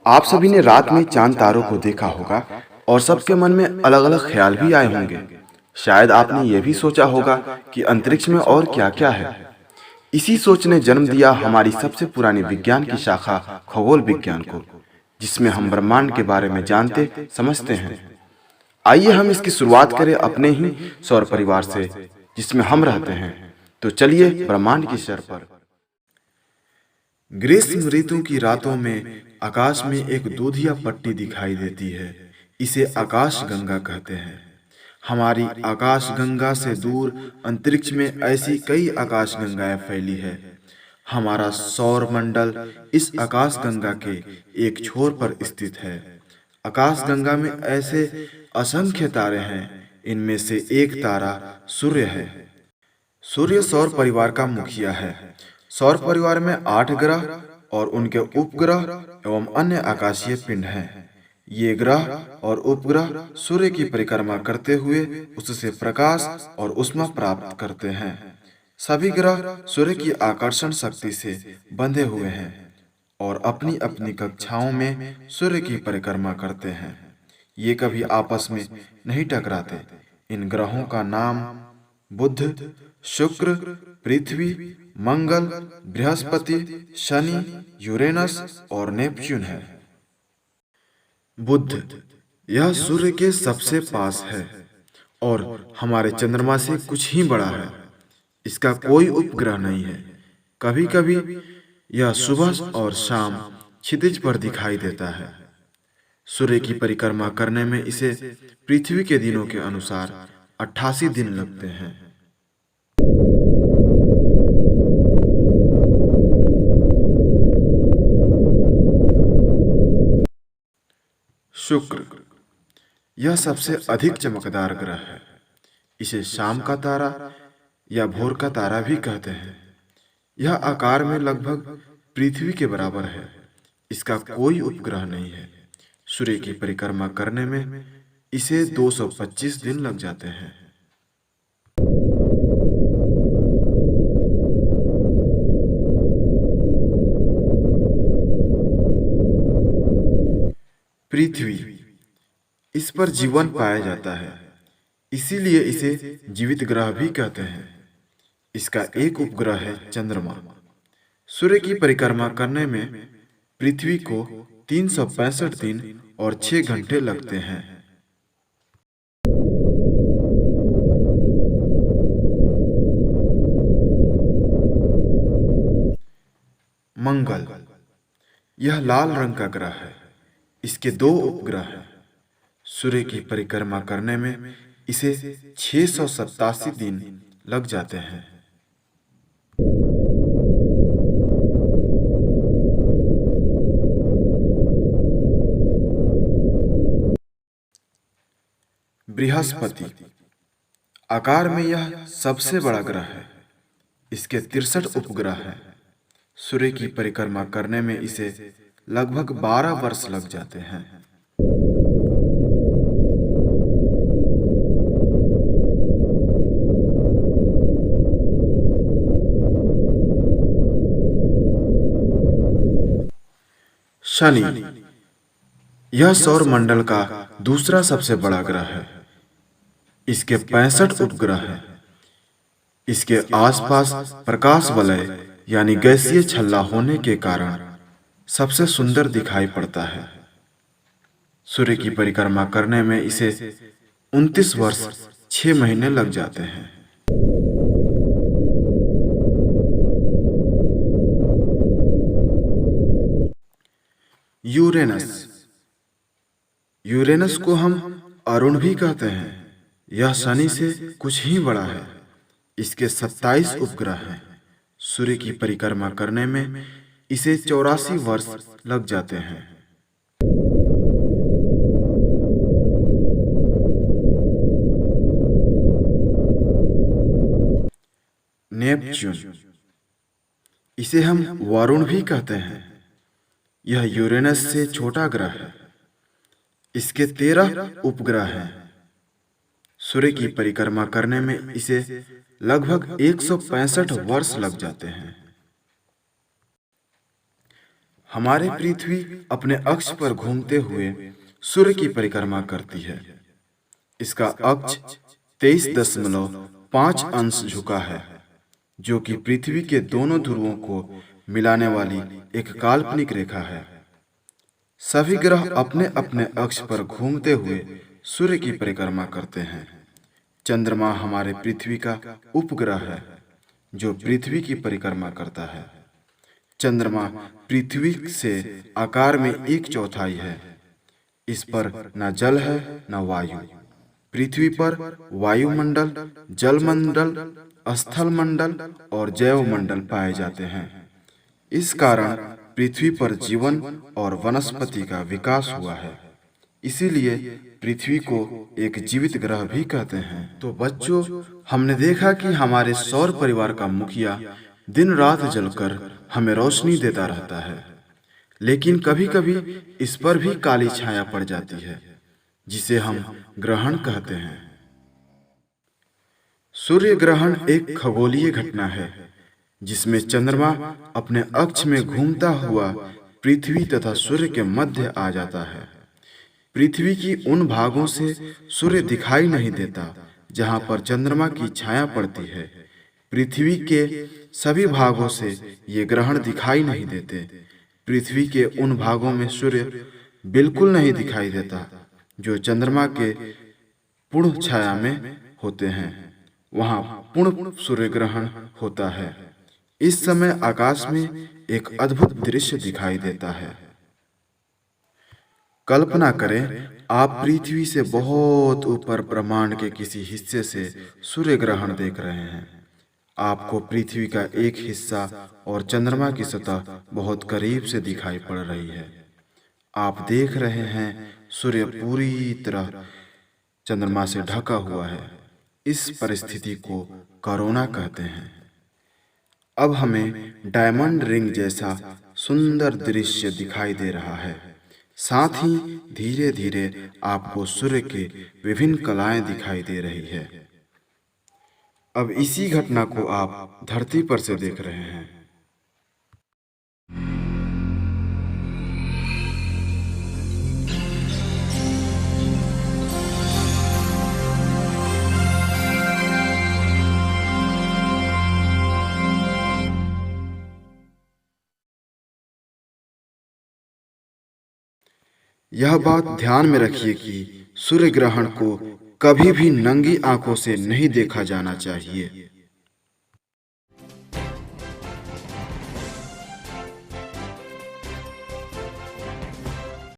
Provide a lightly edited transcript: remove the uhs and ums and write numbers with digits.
आप सभी ने रात में चांद तारों को देखा होगा और सबके मन में अलग अलग ख्याल भी आए होंगे। शायद आपने यह भी सोचा होगा कि अंतरिक्ष में और क्या क्या है। इसी सोच ने जन्म दिया हमारी सबसे पुरानी विज्ञान की शाखा खगोल विज्ञान को, जिसमें हम ब्रह्मांड के बारे में जानते समझते हैं। आइए हम इसकी शुरुआत करें अपने ही सौर परिवार से, जिसमें हम रहते हैं। तो चलिए ब्रह्मांड की सैर पर। ग्रीष्म ऋतु की रातों में आकाश में एक दूधिया पट्टी दिखाई देती है। इसे आकाश गंगा कहते हैं। हमारी आकाश गंगा से दूर अंतरिक्ष में ऐसी कई आकाश गंगाएं फैली है। हमारा सौर मंडल इस आकाश गंगा के एक छोर पर स्थित है। आकाश गंगा में ऐसे असंख्य तारे हैं। इनमें से एक तारा सूर्य है। सूर्य सौर परिवार का मुखिया है। सौर परिवार में 8 ग्रह और उनके उपग्रह एवं अन्य आकाशीय पिंड हैं। ये ग्रह और उपग्रह सूर्य की परिक्रमा करते हुए उससे प्रकाश और ऊष्मा प्राप्त करते हैं। सभी ग्रह सूर्य की आकर्षण शक्ति से बंधे हुए हैं और अपनी अपनी कक्षाओं में सूर्य की परिक्रमा करते हैं। ये कभी आपस में नहीं टकराते। इन ग्रहों का नाम बुध, शुक्र, पृथ्वी, मंगल, बृहस्पति, शनि, यूरेनस और नेपच्यून है। बुध यह सूर्य के सबसे पास है और हमारे चंद्रमा से कुछ ही बड़ा है। इसका कोई उपग्रह नहीं है। कभी कभी यह सुबह और शाम क्षितिज पर दिखाई देता है। सूर्य की परिक्रमा करने में इसे पृथ्वी के दिनों के अनुसार 88 दिन लगते हैं। शुक्र यह सबसे अधिक चमकदार ग्रह है। इसे शाम का तारा या भोर का तारा भी कहते हैं। यह आकार में लगभग पृथ्वी के बराबर है। इसका कोई उपग्रह नहीं है। सूर्य की परिक्रमा करने में इसे 225 दिन लग जाते हैं। पृथ्वी इस पर जीवन पाया जाता है, इसीलिए इसे जीवित ग्रह भी कहते हैं। इसका एक उपग्रह है चंद्रमा। सूर्य की परिक्रमा करने में पृथ्वी को 365 दिन और 6 घंटे लगते हैं। मंगल यह लाल रंग का ग्रह है। इसके 2 उपग्रह हैं। सूर्य की परिक्रमा करने में इसे 687 दिन लग जाते हैं। बृहस्पति आकार में यह सबसे बड़ा ग्रह है। इसके 63 उपग्रह हैं। सूर्य की परिक्रमा करने में इसे लगभग 12 वर्ष लग जाते हैं। शनि यह सौर मंडल का दूसरा सबसे बड़ा ग्रह है। इसके 65 उपग्रह हैं। इसके आसपास प्रकाश वलय यानी गैसीय छल्ला होने के कारण सबसे सुंदर दिखाई पड़ता है। सूर्य की परिक्रमा करने में इसे 29 वर्ष 6 महीने लग जाते हैं। यूरेनस यूरेनस को हम अरुण भी कहते हैं। यह शनि से कुछ ही बड़ा है। इसके 27 उपग्रह हैं। सूर्य की परिक्रमा करने में इसे 84 वर्ष लग जाते हैं। नेपच्यून इसे हम वरुण भी कहते हैं। यह यूरेनस से छोटा ग्रह है। इसके 13 उपग्रह हैं। सूर्य की परिक्रमा करने में इसे लगभग 165 वर्ष लग जाते हैं। हमारी पृथ्वी अपने अक्ष पर घूमते हुए सूर्य की परिक्रमा करती है। इसका अक्ष 23.5 अंश झुका है, जो कि पृथ्वी के दोनों ध्रुवों को मिलाने वाली एक काल्पनिक रेखा है। सभी ग्रह अपने अपने अक्ष पर घूमते हुए सूर्य की परिक्रमा करते हैं। चंद्रमा हमारे पृथ्वी का उपग्रह है, जो पृथ्वी की परिक्रमा करता है। चंद्रमा पृथ्वी से आकार में 1/4 है। इस पर न जल है न वायु। पृथ्वी पर वायुमंडल, जलमंडल, स्थलमंडल और जैवमंडल पाए जाते हैं। इस कारण पृथ्वी पर जीवन और वनस्पति का विकास हुआ है। इसीलिए पृथ्वी को एक जीवित ग्रह भी कहते हैं। तो बच्चों, हमने देखा कि हमारे सौर परिवार का मुखिया दिन रात जलकर हमें रोशनी देता रहता है, लेकिन कभी कभी इस पर भी काली छाया पड़ जाती है, जिसे हम ग्रहण कहते हैं। सूर्य ग्रहण एक खगोलीय घटना है जिसमें चंद्रमा अपने अक्ष में घूमता हुआ पृथ्वी तथा सूर्य के मध्य आ जाता है। पृथ्वी की उन भागों से सूर्य दिखाई नहीं देता जहां पर चंद्रमा की छाया पड़ती है। पृथ्वी के सभी भागों से ये ग्रहण दिखाई नहीं देते। पृथ्वी के उन भागों में सूर्य बिल्कुल नहीं दिखाई देता जो चंद्रमा के पूर्ण छाया में होते हैं। वहां पूर्ण सूर्य ग्रहण होता है। इस समय आकाश में एक अद्भुत दृश्य दिखाई देता है। कल्पना करें, आप पृथ्वी से बहुत ऊपर ब्रह्मांड के किसी हिस्से से सूर्य ग्रहण देख रहे हैं। आपको पृथ्वी का एक हिस्सा और चंद्रमा की सतह बहुत करीब से दिखाई पड़ रही है। आप देख रहे हैं सूर्य पूरी तरह चंद्रमा से ढका हुआ है। इस परिस्थिति को कोरोना कहते हैं। अब हमें डायमंड रिंग जैसा सुंदर दृश्य दिखाई दे रहा है। साथ ही धीरे धीरे आपको सूर्य के विभिन्न कलाएं दिखाई दे रही है। अब इसी घटना को आप धरती पर से देख रहे हैं। यह बात ध्यान में रखिए कि सूर्य ग्रहण को कभी भी नंगी आंखों से नहीं देखा जाना चाहिए।